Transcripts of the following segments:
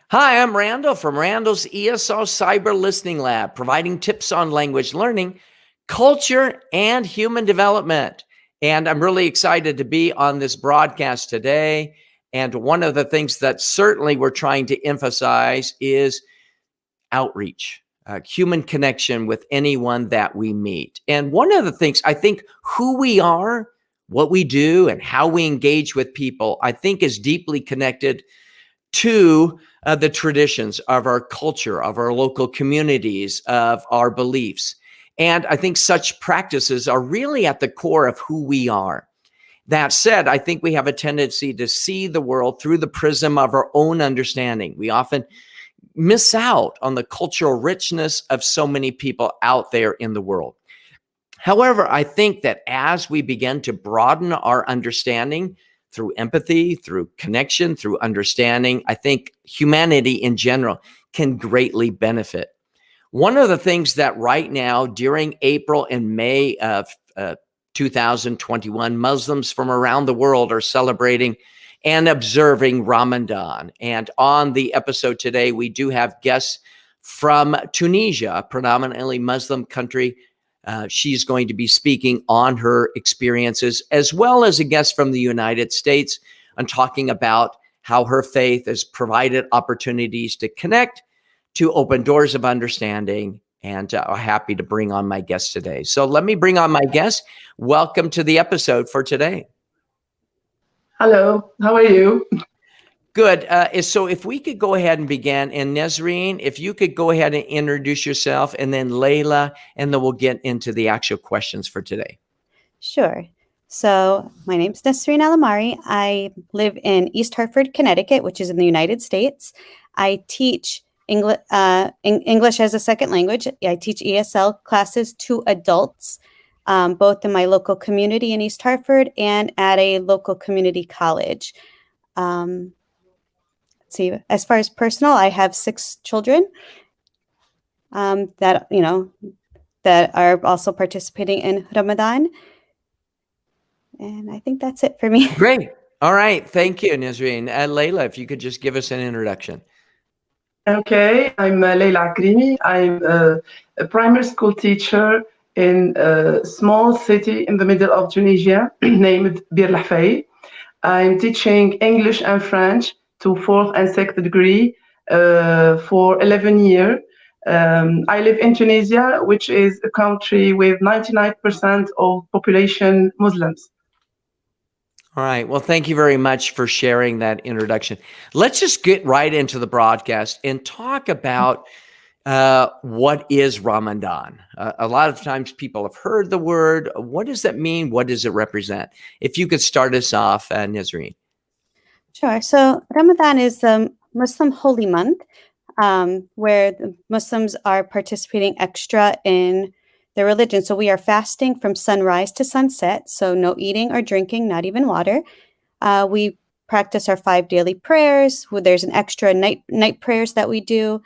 Hi, I'm Randall from Randall's ESO Cyber Listening Lab, providing tips on language learning, culture, and human development. And I'm really excited to be on this broadcast today. And one of the things that certainly we're trying to emphasize is outreach, human connection with anyone that we meet. And one of the things I think who we are, what we do, and how we engage with people, I think is deeply connected to the traditions of our culture, of our local communities, of our beliefs. And I think such practices are really at the core of who we are. That said, I think we have a tendency to see the world through the prism of our own understanding. We often miss out on the cultural richness of so many people out there in the world. However, I think that as we begin to broaden our understanding through empathy, through connection, through understanding, I think humanity in general can greatly benefit. One of the things that right now, during April and May of 2021, Muslims from around the world are celebrating and observing Ramadan. And on the episode today, we do have guests from Tunisia, a predominantly Muslim country. She's going to be speaking on her experiences, as well as a guest from the United States and talking about how her faith has provided opportunities to connect, to open doors of understanding, and I'm happy to bring on my guest today. So let me bring on my guest. Welcome to the episode for today. Hello, how are you? Good. So if we could go ahead and begin, and Nesreen, if you could go ahead and introduce yourself, and then Layla, and then we'll get into the actual questions for today. Sure. So my name's Nesreen Alamari. I live in East Hartford, Connecticut, which is in the United States. I teach English as a second language. I teach ESL classes to adults, both in my local community in East Hartford and at a local community college. See, as far as personal, I have 6 children that are also participating in Ramadan. And I think that's it for me. Great. All right. Thank you, Nesreen. Layla, if you could just give us an introduction. Okay, I'm Layla Akrimi. I'm a primary school teacher in a small city in the middle of Tunisia named Bir Lahfay. I'm teaching English and French to 4th and 6th degree for 11 years. I live in Tunisia, which is a country with 99% of population Muslims. All right. Well, thank you very much for sharing that introduction. Let's just get right into the broadcast and talk about what is Ramadan. A lot of times people have heard the word. What does that mean? What does it represent? If you could start us off, Nesreen. Sure. So Ramadan is the Muslim holy month where the Muslims are participating extra in their religion. So we are fasting from sunrise to sunset. So no eating or drinking, not even water. We practice our 5 daily prayers. There's an extra night prayers that we do.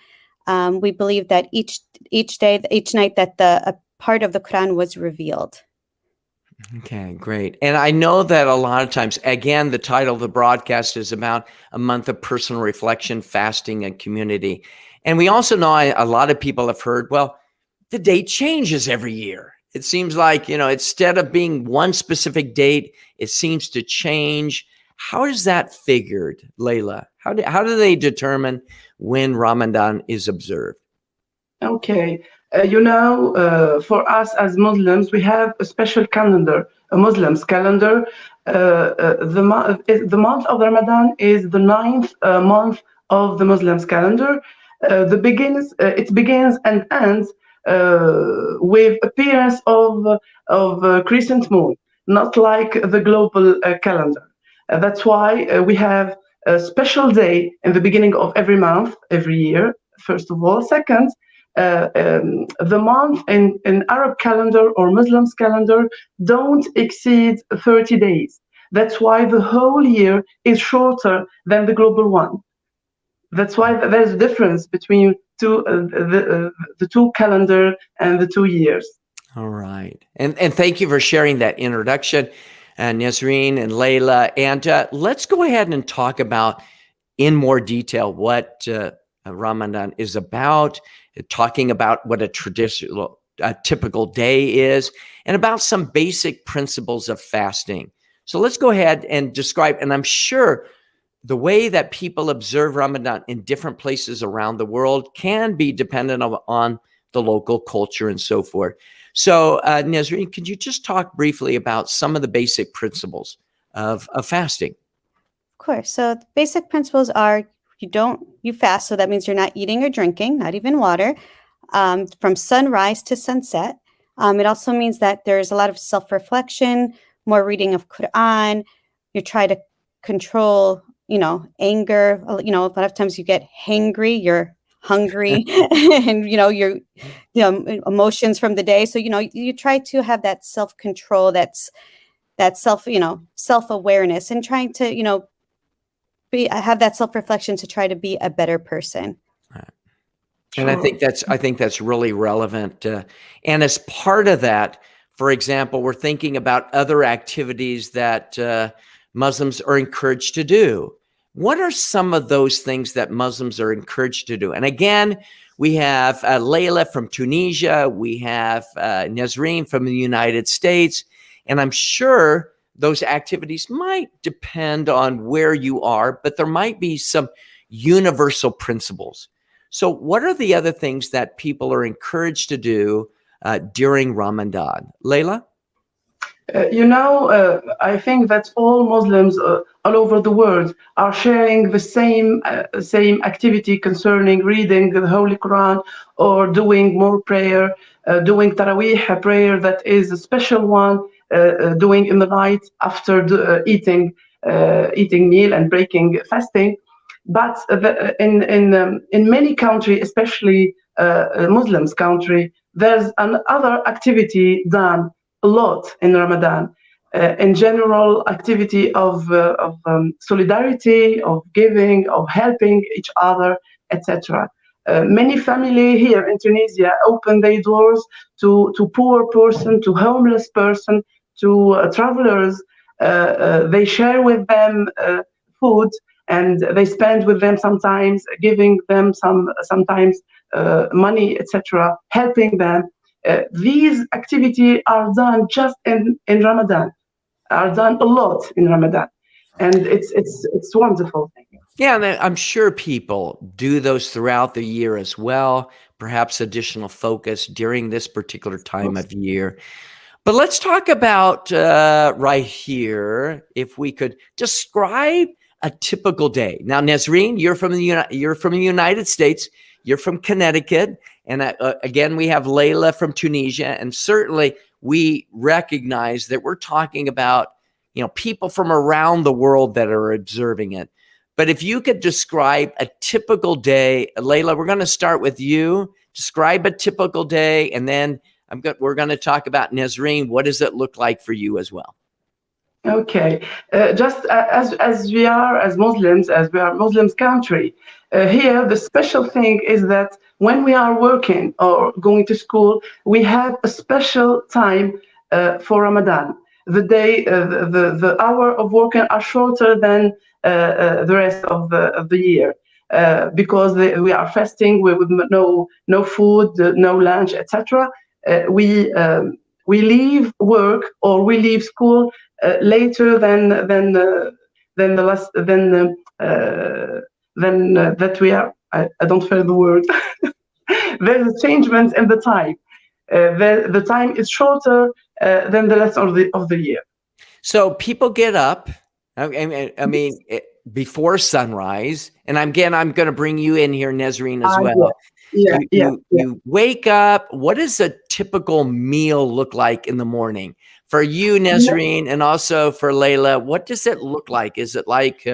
We believe that each night that a part of the Quran was revealed. Okay, great. And I know that a lot of times, again, the title of the broadcast is about a month of personal reflection, fasting, and community. And we also know a lot of people have heard, well, the date changes every year. It seems like, instead of being one specific date, it seems to change. How is that figured, Layla? How do they determine when Ramadan is observed? Okay. For us as Muslims, we have a special calendar, a Muslim's calendar. The month of Ramadan is the 9th month of the Muslims' calendar. It begins and ends with appearance of crescent moon, not like the global calendar. That's why we have a special day in the beginning of every month, every year, first of all. Second, the month in Arab calendar or Muslims calendar don't exceed 30 days. That's why the whole year is shorter than the global one. That's why there's a difference between the two calendar and the 2 years. All right. And thank you for sharing that introduction, Nesreen and Layla. And let's go ahead and talk about in more detail what Ramadan is about, talking about what a typical day is, and about some basic principles of fasting. So let's go ahead and describe, and I'm sure the way that people observe Ramadan in different places around the world can be dependent on the local culture and so forth. So Nesreen, could you just talk briefly about some of the basic principles of fasting? Of course. So the basic principles are you fast. So that means you're not eating or drinking, not even water, from sunrise to sunset. It also means that there's a lot of self-reflection, more reading of Quran. You try to control, anger. A lot of times you get hangry, you're hungry, and, your emotions from the day. So, you try to have that self-control, that self-awareness, and trying to, have that self-reflection to try to be a better person. And I think that's really relevant. And as part of that, for example, we're thinking about other activities that Muslims are encouraged to do. What are some of those things that Muslims are encouraged to do? And again, we have Layla from Tunisia. We have Nesreen from the United States. And I'm sure those activities might depend on where you are, but there might be some universal principles. So what are the other things that people are encouraged to do during Ramadan? Layla? I think that all Muslims all over the world are sharing the same activity concerning reading the Holy Quran or doing more prayer, doing Taraweeh prayer, that is a special one, doing in the night after eating meal and breaking fasting. But in many countries, especially Muslims country, there's another activity done a lot in Ramadan. In general, activity of solidarity, of giving, of helping each other, etc. Many family here in Tunisia open their doors to poor person, to homeless person, to travelers. They share with them food, and they spend with them sometimes, giving them sometimes money, etc., helping them. These activities are done just in Ramadan, are done a lot in Ramadan, and it's wonderful. Yeah, and I'm sure people do those throughout the year as well, perhaps additional focus during this particular time of year. But let's talk about right here, if we could describe a typical day. Now, Nesreen, you're from the United States. You're from Connecticut. And again, we have Layla from Tunisia. And certainly we recognize that we're talking about, people from around the world that are observing it. But if you could describe a typical day, Layla, we're going to start with you. Describe a typical day. And then we're going to talk about Nesreen. What does it look like for you as well? Okay, just as we are Muslims country, here the special thing is that when we are working or going to school, we have a special time for Ramadan. The day, the hour of working are shorter than the rest of the year, because we are fasting with no food, no lunch, etc. We leave work or we leave school later than that we are. I don't feel the word. There's a changement in the time. The time is shorter than the rest of the year. So people get up. I mean, before sunrise, and I'm going to bring you in here, Nesreen, as well. You wake up. What does a typical meal look like in the morning for you, Nesreen, and also for Layla? What does it look like? Is it like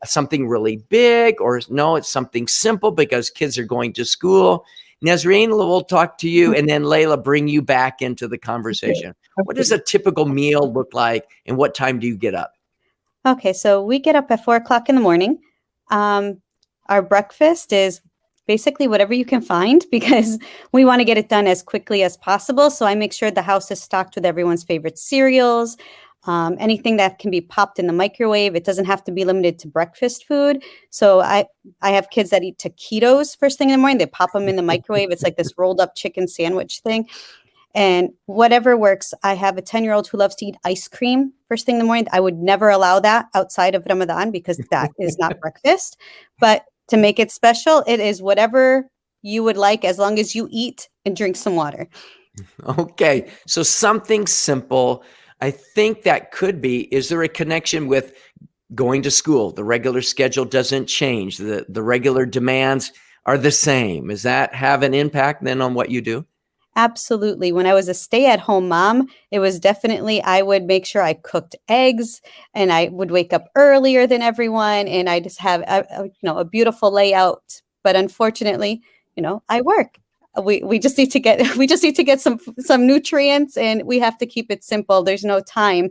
something really big, or no? It's something simple because kids are going to school. Nesreen, we'll talk to you, and then Layla, bring you back into the conversation. Okay. What does a typical meal look like, and what time do you get up? Okay, so we get up at 4 o'clock in the morning. Our breakfast is basically whatever you can find because we want to get it done as quickly as possible. So I make sure the house is stocked with everyone's favorite cereals. anything that can be popped in the microwave. It doesn't have to be limited to breakfast food. So I have kids that eat taquitos first thing in the morning. They pop them in the microwave. It's like this rolled up chicken sandwich thing. And whatever works. I have a 10-year-old who loves to eat ice cream first thing in the morning. I would never allow that outside of Ramadan because that is not breakfast. But to make it special, it is whatever you would like as long as you eat and drink some water. Okay. So something simple. I think that could be, is there a connection with going to school? The regular schedule doesn't change. The regular demands are the same. Does that have an impact then on what you do? Absolutely. When I was a stay-at-home mom, it was definitely, I would make sure I cooked eggs and I would wake up earlier than everyone. And I just have a beautiful layout. But unfortunately, I work. We just need to get some nutrients, and we have to keep it simple. There's no time.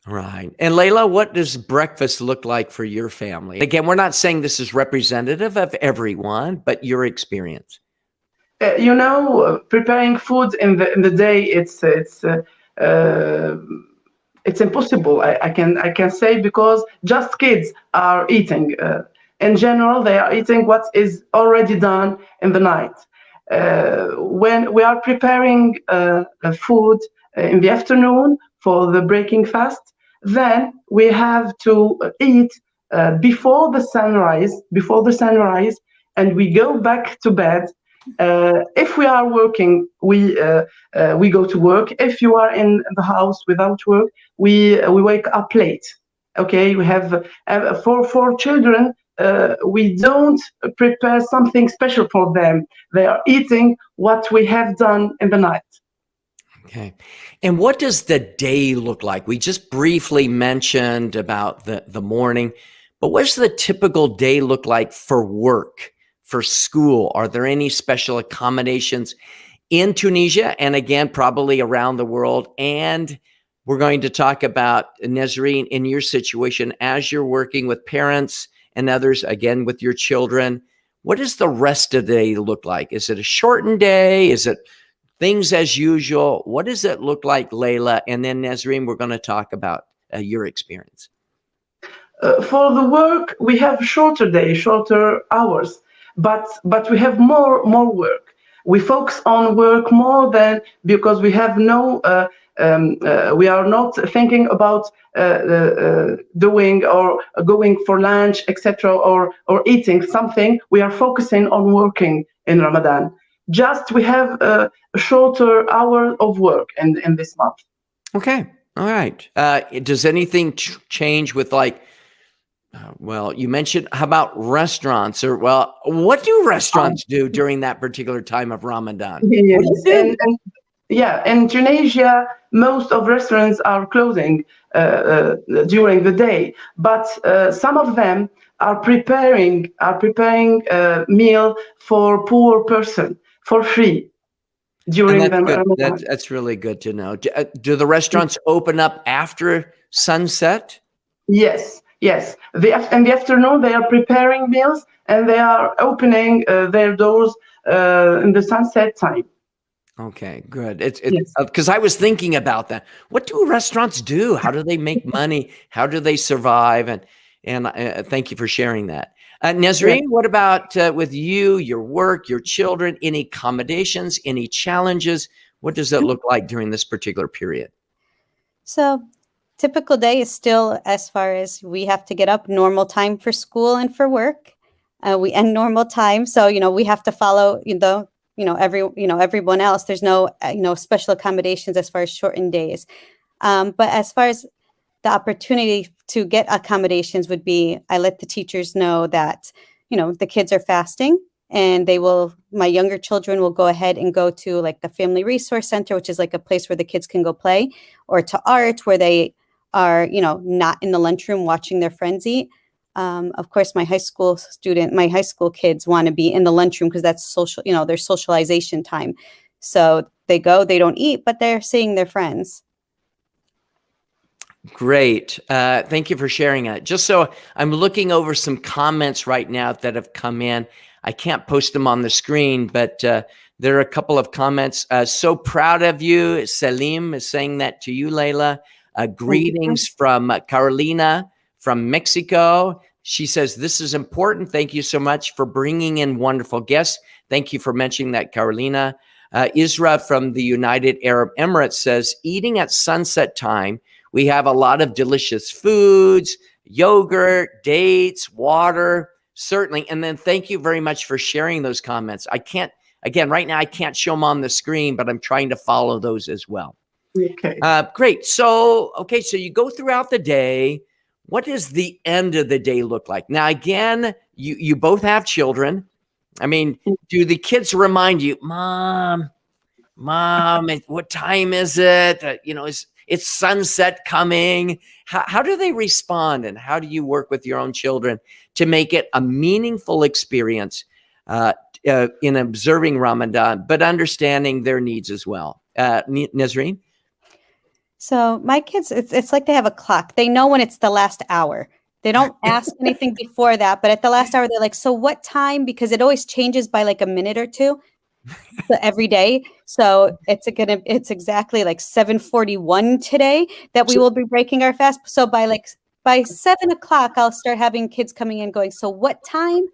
Right. And Layla, what does breakfast look like for your family? Again, we're not saying this is representative of everyone, but your experience. Preparing food in the day, it's impossible. I can say, because just kids are eating. In general, they are eating what is already done in the night. When we are preparing food in the afternoon for the breaking fast, then we have to eat before the sunrise, and we go back to bed. If we are working, we go to work. If you are in the house without work, we wake up late. Okay, we have for children. We don't prepare something special for them. They are eating what we have done in the night. Okay. And what does the day look like? We just briefly mentioned about the morning, but what does the typical day look like for work, for school? Are there any special accommodations in Tunisia and again, probably around the world? And we're going to talk about, Nesreen, in your situation, as you're working with parents and others, again, with your children, what does the rest of the day look like? Is it a shortened day? Is it things as usual? What does it look like, Layla? And then Nesreen, we're going to talk about your experience. For the work, we have shorter days, shorter hours, but we have more work. We focus on work more than, because we have we are not thinking about doing or going for lunch, etc., or eating something. We are focusing on working in Ramadan. Just we have a shorter hour of work in this month. Okay. All right. Does anything change with well, you mentioned, how about restaurants? Or, well, what do restaurants do during that particular time of Ramadan? Yes. In Tunisia, most of restaurants are closing during the day, but some of them are preparing a meal for poor person for free during the Ramadan. That's really good to know. Do the restaurants open up after sunset? Yes. In the afternoon, they are preparing meals and they are opening their doors in the sunset time. Okay, good. It's because I was thinking about that. What do restaurants do? How do they make money? How do they survive? And thank you for sharing that. Nesreen, what about with you, your work, your children? Any accommodations? Any challenges? What does that look like during this particular period? So, typical day is still, as far as we have to get up normal time for school and for work. We end normal time, so we have to follow everyone else. There's no special accommodations as far as shortened days. But as far as the opportunity to get accommodations would be, I let the teachers know that the kids are fasting, and my younger children will go ahead and go to like the Family Resource Center, which is like a place where the kids can go play, or to art, where they are not in the lunchroom watching their friends eat. Of course, my high school kids want to be in the lunchroom because that's social, their socialization time. So they don't eat, but they're seeing their friends. Great. Thank you for sharing that. Just so I'm looking over some comments right now that have come in. I can't post them on the screen, but there are a couple of comments. So proud of you. Salim is saying that to you, Layla. Greetings from Carolina from Mexico. She says, this is important. Thank you so much for bringing in wonderful guests. Thank you for mentioning that, Carolina. Isra from the United Arab Emirates says, eating at sunset time, we have a lot of delicious foods, yogurt, dates, water, certainly. And then thank you very much for sharing those comments. I can't, again, right now, I can't show them on the screen, but I'm trying to follow those as well. Okay. Great. So, okay, so you go throughout the day. What does the end of the day look like? Now, again, you both have children. I mean, do the kids remind you, Mom, what time is it? It's sunset coming. How do they respond, and how do you work with your own children to make it a meaningful experience in observing Ramadan, but understanding their needs as well? Nazreen? So my kids, it's like they have a clock. They know when it's the last hour. They don't ask anything before that, but at the last hour, they're like, so what time? Because it always changes by like a minute or two every day. So it's exactly like 7:41 today that we will be breaking our fast. So by 7 o'clock, I'll start having kids coming in going, so what time?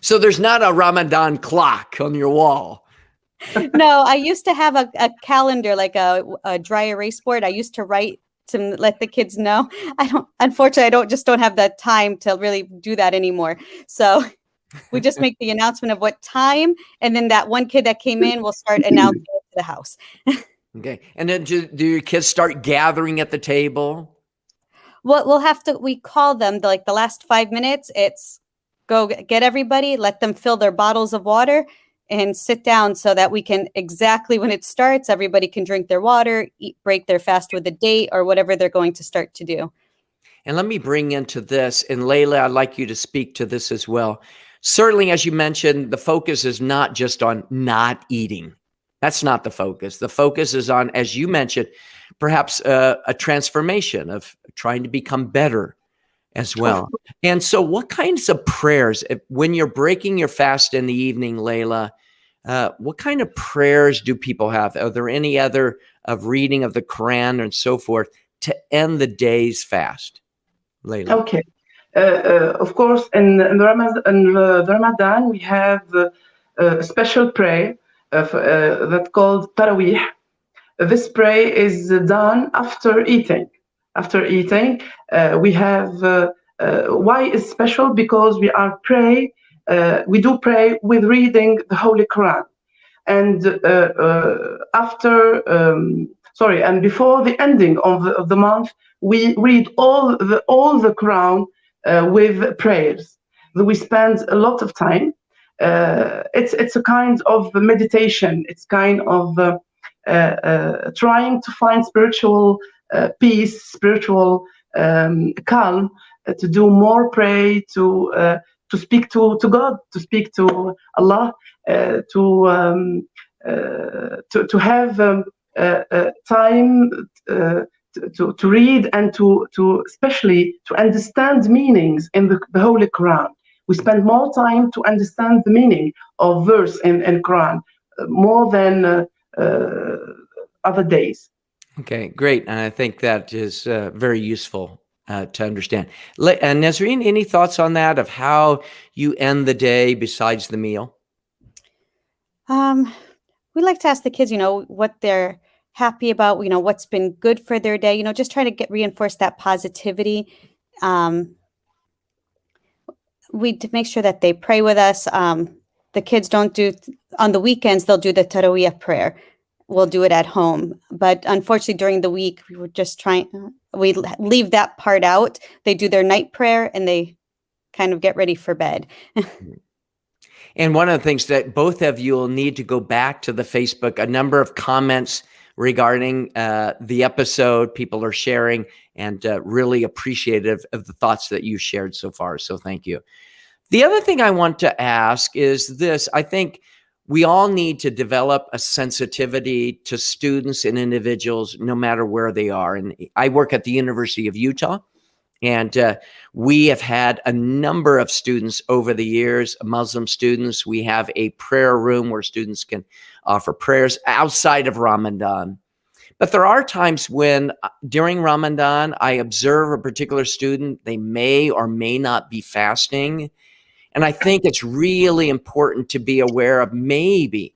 So there's not a Ramadan clock on your wall. No, I used to have a calendar, like a dry erase board. I used to write to let the kids know. Unfortunately, I don't have the time to really do that anymore. So we just make the announcement of what time. And then that one kid that came in will start announcing it to the house. Okay. And then do your kids start gathering at the table? Well, we call them the last 5 minutes. It's go get everybody, let them fill their bottles of water and sit down so that we can exactly when it starts, everybody can drink their water, break their fast with a date or whatever they're going to start to do. And let me bring into this, and Layla, I'd like you to speak to this as well. Certainly, as you mentioned, the focus is not just on not eating. That's not the focus. The focus is on, as you mentioned, perhaps a transformation of trying to become better as well. And so what kinds of prayers, when you're breaking your fast in the evening, Layla, what kind of prayers do people have? Are there any other of reading of the Quran and so forth to end the day's fast? Layla. Okay. Of course, in the Ramadan, we have a special prayer that's called Tarawih. This prayer is done after eating. After eating, we have why it's special, because we do pray with reading the Holy Quran, and and before the ending of the month, we read all the Quran with prayers. We spend a lot of time. It's a kind of meditation. It's kind of trying to find spiritual peace, spiritual calm, to do more pray, to speak to God, to speak to Allah, to have time to read and to especially to understand meanings in the Holy Quran. We spend more time to understand the meaning of verse in Quran more than other days. Okay, great. And I think that is very useful to understand. Nazreen, any thoughts on that, of how you end the day besides the meal? We like to ask the kids, what they're happy about, what's been good for their day, just try to reinforce that positivity. We make sure that they pray with us. The kids don't do, on the weekends, they'll do the Tarawih prayer. We'll do it at home. But unfortunately, during the week, we leave that part out. They do their night prayer and they kind of get ready for bed. And one of the things that both of you will need to go back to the Facebook, a number of comments regarding the episode people are sharing, and really appreciative of the thoughts that you shared so far. So thank you. The other thing I want to ask is this. I think we all need to develop a sensitivity to students and individuals, no matter where they are. And I work at the University of Utah, and we have had a number of students over the years, Muslim students. We have a prayer room where students can offer prayers outside of Ramadan. But there are times when during Ramadan, I observe a particular student, they may or may not be fasting. And I think it's really important to be aware of maybe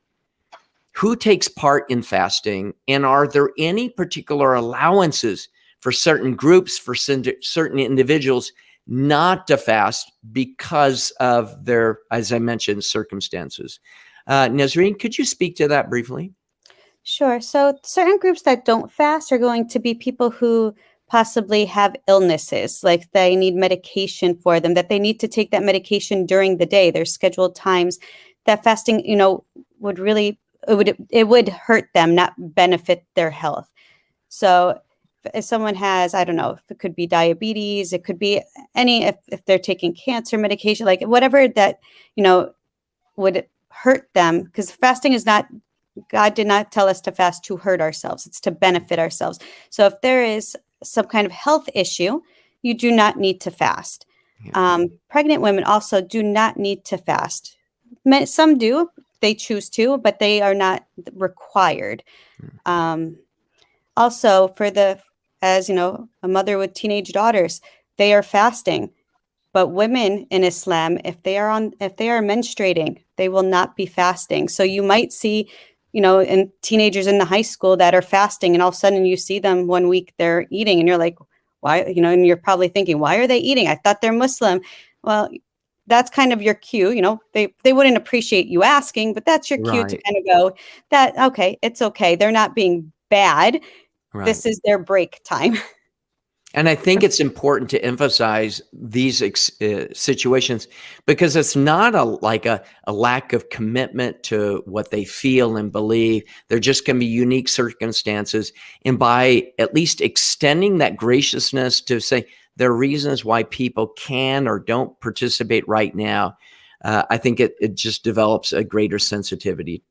who takes part in fasting, and are there any particular allowances for certain groups, for certain individuals not to fast because of their, as I mentioned, circumstances. Nazreen, could you speak to that briefly? Sure. So certain groups that don't fast are going to be people who possibly have illnesses, like they need medication for them, that they need to take that medication during the day. There's scheduled times that fasting, would really, it would hurt them, not benefit their health. So if someone has, I don't know, if it could be diabetes, it could be if they're taking cancer medication, like whatever that, would hurt them, because fasting is not, God did not tell us to fast to hurt ourselves. It's to benefit ourselves. So if there is some kind of health issue, you do not need to fast. Yeah. Pregnant women also do not need to fast. Some do, they choose to, but they are not required. Also, as a mother with teenage daughters, they are fasting. But women in Islam, if they are menstruating, they will not be fasting. So you might see, in teenagers in the high school that are fasting, and all of a sudden you see them one week they're eating, and you're like, why? And you're probably thinking, why are they eating? I thought they're Muslim. Well, that's kind of your cue. They wouldn't appreciate you asking, but that's your cue to kind of go that, okay, it's okay. They're not being bad. Right. This is their break time. And I think it's important to emphasize these situations, because it's not a lack of commitment to what they feel and believe. There just can be unique circumstances. And by at least extending that graciousness to say there are reasons why people can or don't participate right now, I think it just develops a greater sensitivity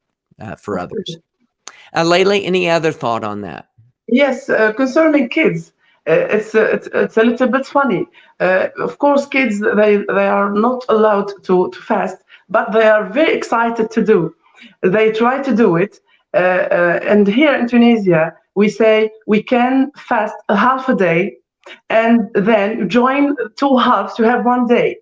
for others. Layla, any other thought on that? Yes, concerning kids. It's a little bit funny. Of course, kids they are not allowed to fast, but they are very excited to do. They try to do it, and here in Tunisia, we say we can fast a half a day, and then join two halves to have one day.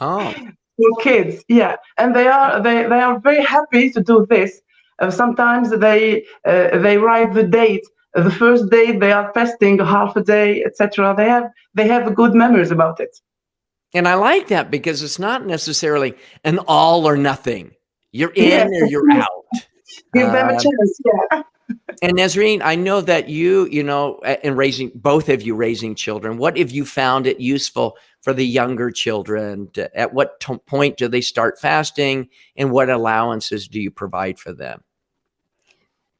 Oh, For kids, yeah, and they are very happy to do this. Sometimes they write the date. The first day they are fasting half a day, etc. They have good memories about it. And I like that, because it's not necessarily an all or nothing. You're in or you're out. Give them a chance, yeah. And Nazreen, I know that you in both of you raising children, what have you found it useful for the younger children? At what point do they start fasting, and what allowances do you provide for them?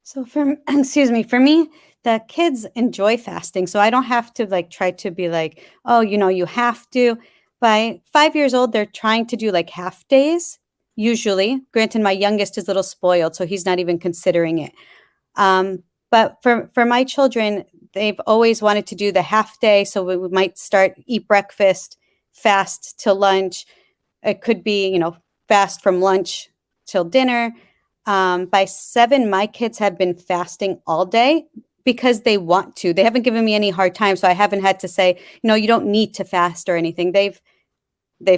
So for me, the kids enjoy fasting. So I don't have to try to be like, oh, you have to. By 5 years old, they're trying to do half days, usually. Granted, my youngest is a little spoiled, so he's not even considering it. But for my children, they've always wanted to do the half day. So we might eat breakfast, fast till lunch. It could be, fast from lunch till dinner. By 7, my kids have been fasting all day because they want to. They haven't given me any hard time. So I haven't had to say, you don't need to fast or anything. They've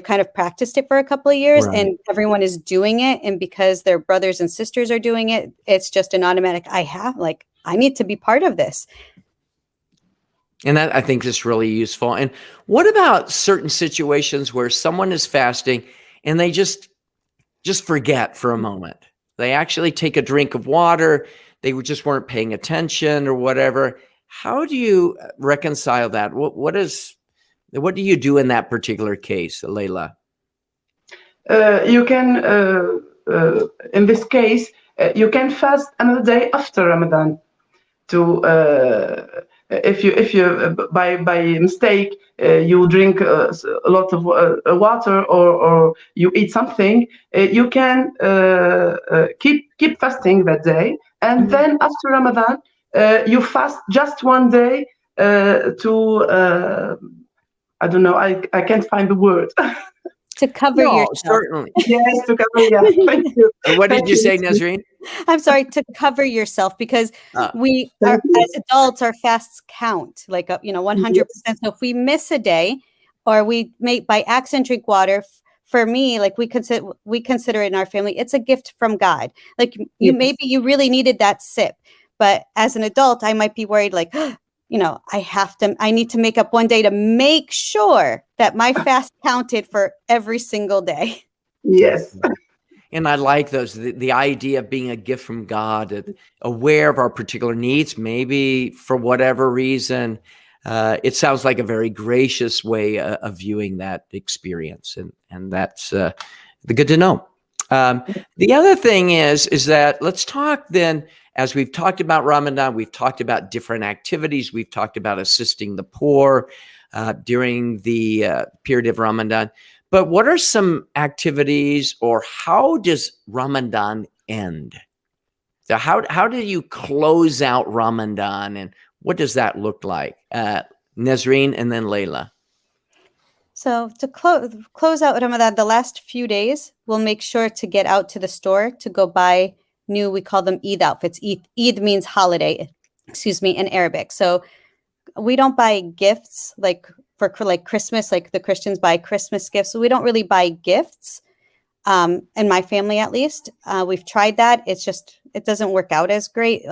kind of practiced it for a couple of years, right, and everyone is doing it. And because their brothers and sisters are doing it, it's just an automatic, I need to be part of this. And that, I think, is really useful. And what about certain situations where someone is fasting and they just forget for a moment? They actually take a drink of water. They just weren't paying attention or whatever. How do you reconcile that? What do you do in that particular case, Layla? You can, in this case, you can fast another day after Ramadan. If you by mistake you drink a lot of water, or you eat something, you can keep fasting that day, and then after Ramadan you fast just one day I don't know, I can't find the word. To cover No, yourself. certainly. Yes, to cover. Yeah, thank you. What did Thank you say, you. Nazreen? I'm sorry, to cover yourself, because Uh, we are, Thank you. as adults, our fasts count, like, 100%. Yes, So if we miss a day, or we may by accident drink water, for me, like, we consider it in our family, it's a gift from God. Like, yes, maybe you really needed that sip, but as an adult, I might be worried, like, I need to make up one day to make sure that my fast counted for every single day. yes, And I like those, the idea of being a gift from God, aware of our particular needs, maybe for whatever reason. It sounds like a very gracious way of viewing that experience. And that's good to know. The other thing is that let's talk then, as we've talked about Ramadan, we've talked about different activities, we've talked about assisting the poor during the period of Ramadan. But what are some activities, or how does Ramadan end? So how do you close out Ramadan, and what does that look like? Nazreen and then Layla. So to close out Ramadan, the last few days, we'll make sure to get out to the store to go buy new, we call them Eid outfits. Eid means holiday, in Arabic. So we don't buy gifts like for like Christmas, like the Christians buy Christmas gifts. So we don't really buy gifts. In my family, at least, we've tried that. It doesn't work out as great.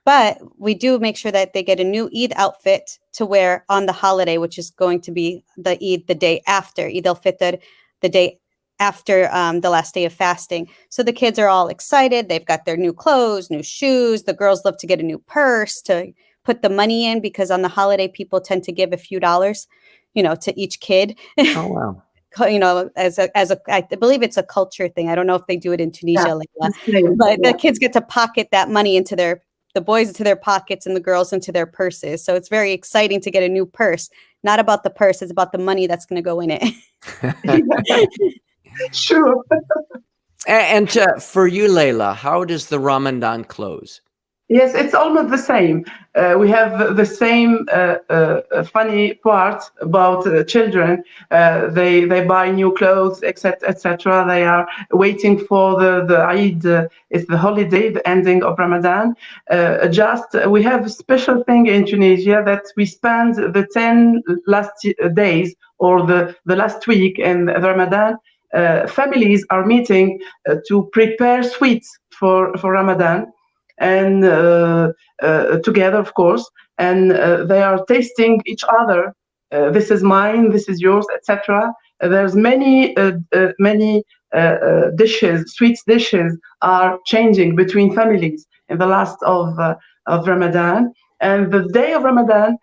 But we do make sure that they get a new Eid outfit to wear on the holiday, which is going to be the Eid the day after, Eid al-Fitr, the day after the last day of fasting. So the kids are all excited. They've got their new clothes, new shoes. The girls love to get a new purse to put the money in, because on the holiday, people tend to give a few dollars, to each kid. Oh, wow. I believe it's a culture thing. I don't know if they do it in Tunisia, yeah. Layla, The same. but Yeah. the kids get to pocket that money into the boys into their pockets and the girls into their purses. So it's very exciting to get a new purse. Not about the purse, it's about the money that's going to go in it. Sure. And for you, Layla, how does the Ramadan close? Yes, it's almost the same. We have the same funny part about children. They buy new clothes, etc., etc. They are waiting for the Eid. It's the holiday, the ending of Ramadan. We have a special thing in Tunisia that we spend the 10 last days, or the last week in the Ramadan. Families are meeting to prepare sweets for Ramadan, and together, of course, and they are tasting each other. This is mine, this is yours, etc. There's many dishes, sweet dishes are changing between families in the last of Ramadan. And the day of Ramadan,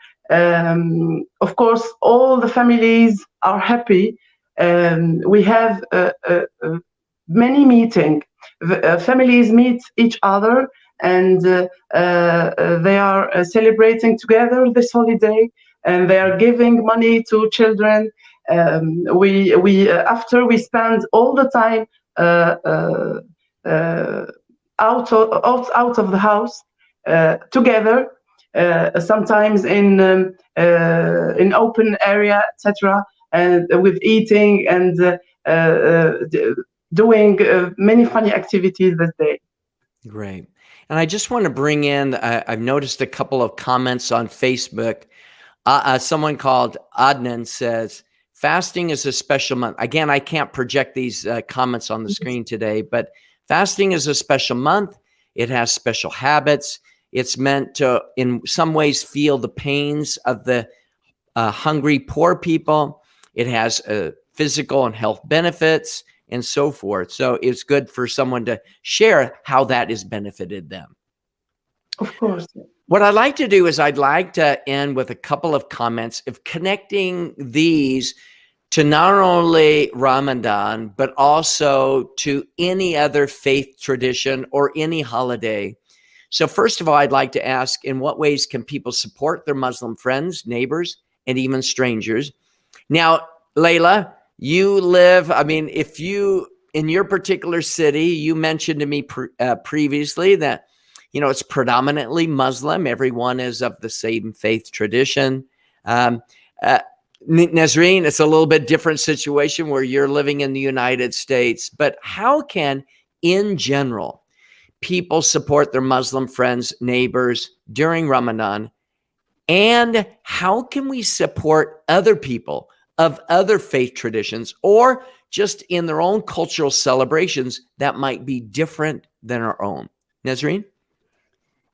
of course, all the families are happy. We have many meetings. Families meet each other, and they are celebrating together this holiday, and they are giving money to children. We after we spend all the time out of the house together, sometimes in open area, etc., and with eating and doing many funny activities this day. Great. And I just want to bring in, I've noticed a couple of comments on Facebook. Someone called Adnan says, fasting is a special month. Again, I can't project these comments on the screen today, but fasting is a special month. It has special habits. It's meant to, in some ways, feel the pains of the hungry, poor people. It has physical and health benefits, and so forth. So it's good for someone to share how that has benefited them. Of course. What I'd like to do is I'd like to end with a couple of comments of connecting these to not only Ramadan, but also to any other faith tradition or any holiday. So first of all, I'd like to ask, in what ways can people support their Muslim friends, neighbors, and even strangers? Now, Layla, you live, if you, in your particular city, you mentioned to me previously that, it's predominantly Muslim. Everyone is of the same faith tradition. Nazreen, it's a little bit different situation where you're living in the United States, but how can, in general, people support their Muslim friends, neighbors during Ramadan? And how can we support other people of other faith traditions or just in their own cultural celebrations that might be different than our own? Nazreen?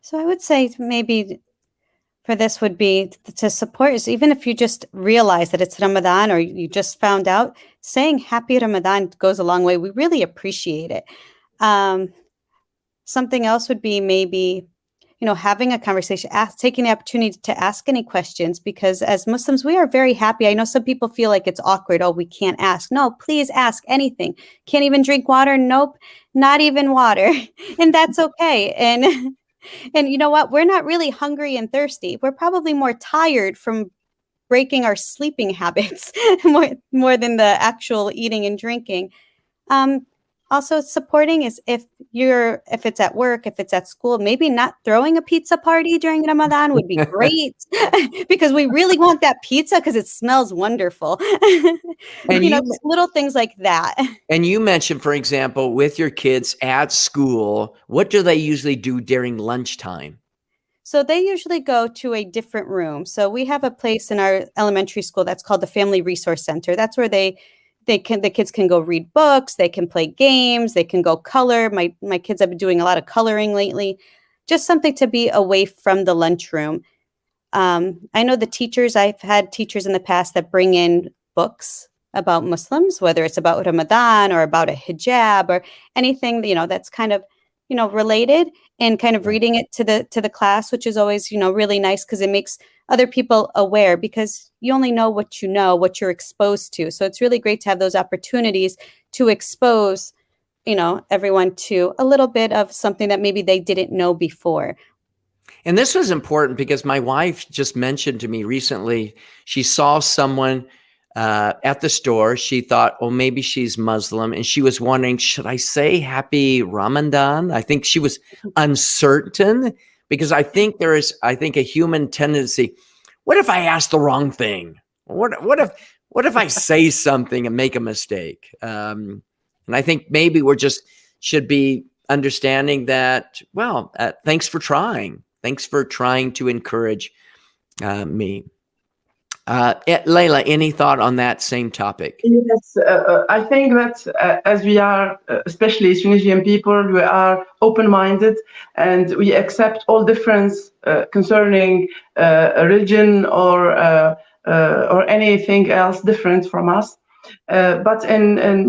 So I would say maybe for this would be to support is even if you just realize that it's Ramadan or you just found out, saying happy Ramadan goes a long way. We really appreciate it. Something else would be maybe, having a conversation, taking the opportunity to ask any questions, because as Muslims, we are very happy. I know some people feel like it's awkward. Oh, we can't ask. No, please ask anything. Can't even drink water? Nope, not even water. And that's okay. And you know what? We're not really hungry and thirsty. We're probably more tired from breaking our sleeping habits more than the actual eating and drinking. Also supporting is if it's at work, if it's at school, maybe not throwing a pizza party during Ramadan would be great because we really want that pizza because it smells wonderful. And Just little things like that. And you mentioned, for example, with your kids at school, what do they usually do during lunchtime? So they usually go to a different room. So we have a place in our elementary school that's called the Family Resource Center. That's where the kids can go read books, they can play games, they can go color. My kids have been doing a lot of coloring lately. Just something to be away from the lunchroom. I know the teachers, I've had teachers in the past that bring in books about Muslims, whether it's about Ramadan or about a hijab or anything, that's kind of, related, and kind of reading it to the class, which is always, really nice because it makes other people aware, because you only know, what you're exposed to. So it's really great to have those opportunities to expose, everyone to a little bit of something that maybe they didn't know before. And this was important because my wife just mentioned to me recently, she saw someone at the store. She thought, oh, maybe she's Muslim. And she was wondering, should I say happy Ramadan? I think she was uncertain because I think there is, a human tendency. What if I ask the wrong thing? What if I say something and make a mistake? And I think maybe should be understanding that, well, thanks for trying. Thanks for trying to encourage me. Layla, any thought on that same topic? Yes, I think that as we are, especially Tunisian people, we are open-minded and we accept all difference concerning religion or anything else different from us. But in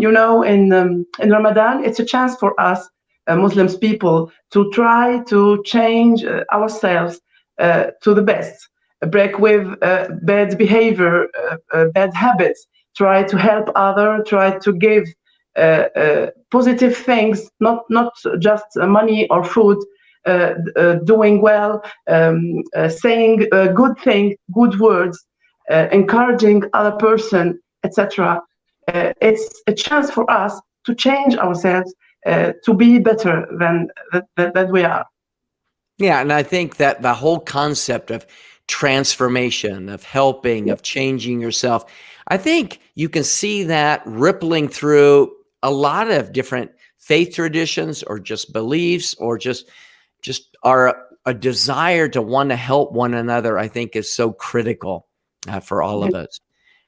Ramadan, it's a chance for us, Muslims people, to try to change ourselves to the best. Break with bad behavior, bad habits, try to help others, try to give positive things, not just money or food, doing well, saying good things, good words, encouraging other person, etc. It's a chance for us to change ourselves, to be better than we are. Yeah, and I think that the whole concept of transformation, of helping, of changing yourself, I think you can see that rippling through a lot of different faith traditions or just beliefs or just a desire to want to help one another, I think is so critical for all of us.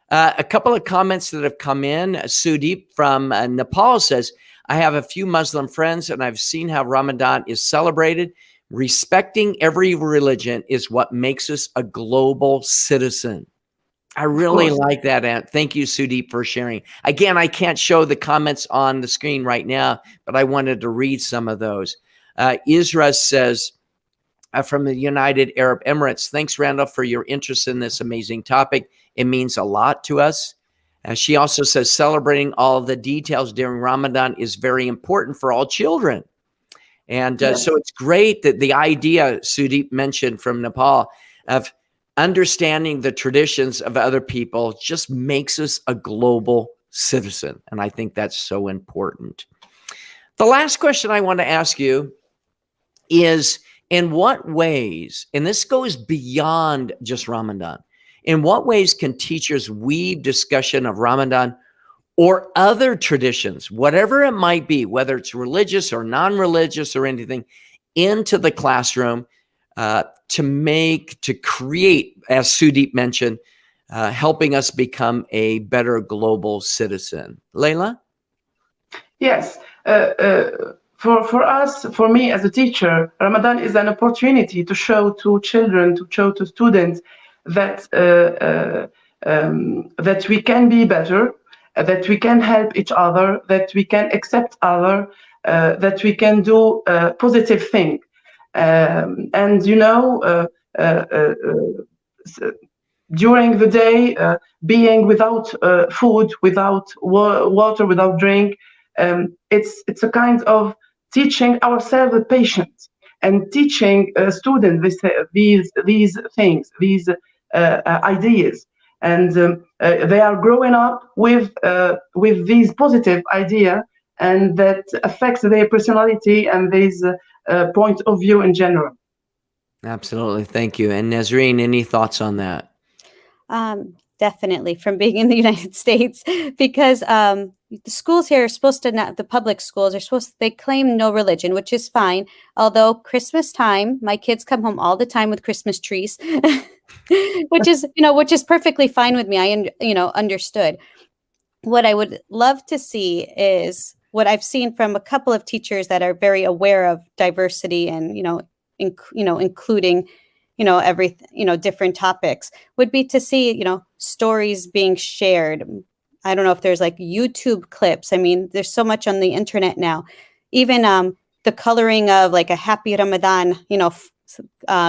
A couple of comments that have come in. Sudeep from Nepal says, I have a few Muslim friends and I've seen how Ramadan is celebrated. Respecting every religion is what makes us a global citizen. I really like that. And thank you, Sudeep, for sharing. Again, I can't show the comments on the screen right now, but I wanted to read some of those. Isra says, from the United Arab Emirates, thanks, Randall, for your interest in this amazing topic. It means a lot to us. She also says, celebrating all the details during Ramadan is very important for all children. And so it's great that the idea Sudeep mentioned from Nepal of understanding the traditions of other people just makes us a global citizen. And I think that's so important. The last question I want to ask you is, in what ways, and this goes beyond just Ramadan, In what ways can teachers weave discussion of Ramadan or other traditions, whatever it might be, whether it's religious or non-religious or anything, into the classroom to create, as Sudeep mentioned, helping us become a better global citizen? Leila? Yes. For us, for me as a teacher, Ramadan is an opportunity to show to children, to show to students that that we can be better, that we can help each other, that we can accept other, that we can do positive thing. And during the day, being without food, without water, without drink, it's a kind of teaching ourselves patience and teaching students these things, these ideas, and they are growing up with these positive idea, and that affects their personality and these point of view in general. Absolutely. Thank you. And Nazreen, any thoughts on that? Definitely, from being in the United States, because the schools here are supposed to not, the public schools are supposed to, they claim no religion, which is fine. Although Christmas time, my kids come home all the time with Christmas trees, which is perfectly fine with me. I understood. What I would love to see is what I've seen from a couple of teachers that are very aware of diversity and including everything, different topics, would be to see, stories being shared. I don't know if there's like YouTube clips. I mean, there's so much on the internet now. Even the coloring of like a happy Ramadan,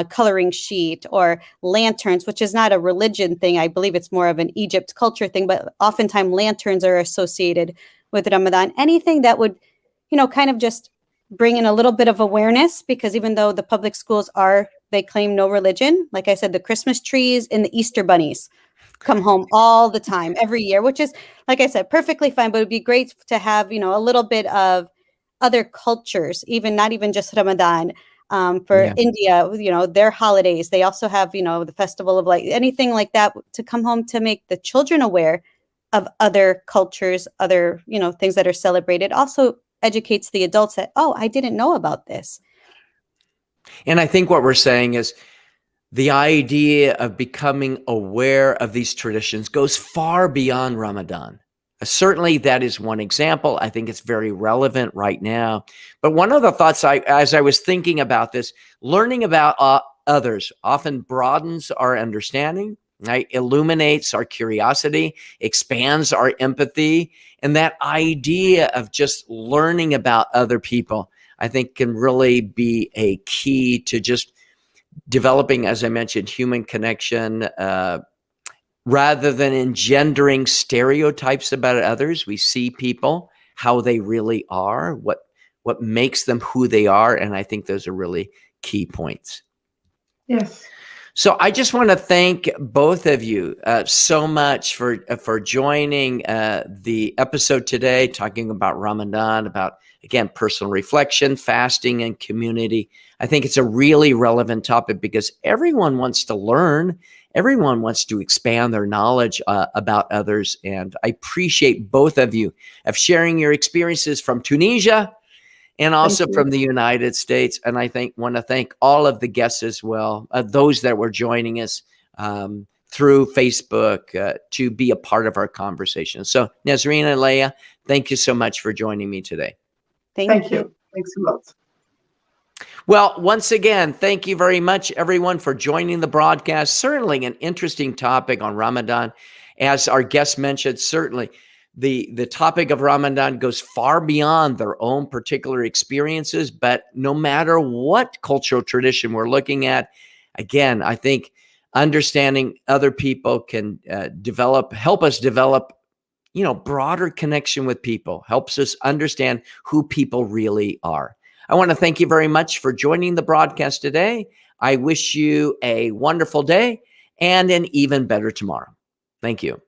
coloring sheet, or lanterns, which is not a religion thing. I believe it's more of an Egypt culture thing, but oftentimes lanterns are associated with Ramadan. Anything that would, kind of just bring in a little bit of awareness, because even though the public schools they claim no religion, like I said, the Christmas trees and the Easter bunnies come home all the time, every year, which is, like I said, perfectly fine. But it'd be great to have, a little bit of other cultures, not even just Ramadan. For India, their holidays, they also have, the Festival of Light, anything like that, to come home to make the children aware of other cultures, other, things that are celebrated. Also educates the adults that, oh, I didn't know about this. And I think what we're saying is the idea of becoming aware of these traditions goes far beyond Ramadan. Certainly, that is one example. I think it's very relevant right now. But one of the thoughts as I was thinking about this, learning about others often broadens our understanding, right? Illuminates our curiosity, expands our empathy. And that idea of just learning about other people, I think, can really be a key to just developing, as I mentioned, human connection, rather than engendering stereotypes about others. We see people, how they really are, what makes them who they are. And I think those are really key points. Yes. So I just want to thank both of you so much for joining the episode today, talking about Ramadan, about, again, personal reflection, fasting, and community. I think it's a really relevant topic because everyone wants to learn. Everyone wants to expand their knowledge about others. And I appreciate both of you of sharing your experiences from Tunisia and also from the United States. And I want to thank all of the guests as well, those that were joining us through Facebook to be a part of our conversation. So Nazreen and Leah, thank you so much for joining me today. Thank you. Thanks a lot. Well, once again, thank you very much, everyone, for joining the broadcast. Certainly an interesting topic on Ramadan. As our guest mentioned, certainly the topic of Ramadan goes far beyond their own particular experiences. But no matter what cultural tradition we're looking at, again, I think understanding other people can help us develop, broader connection with people, helps us understand who people really are. I want to thank you very much for joining the broadcast today. I wish you a wonderful day and an even better tomorrow. Thank you.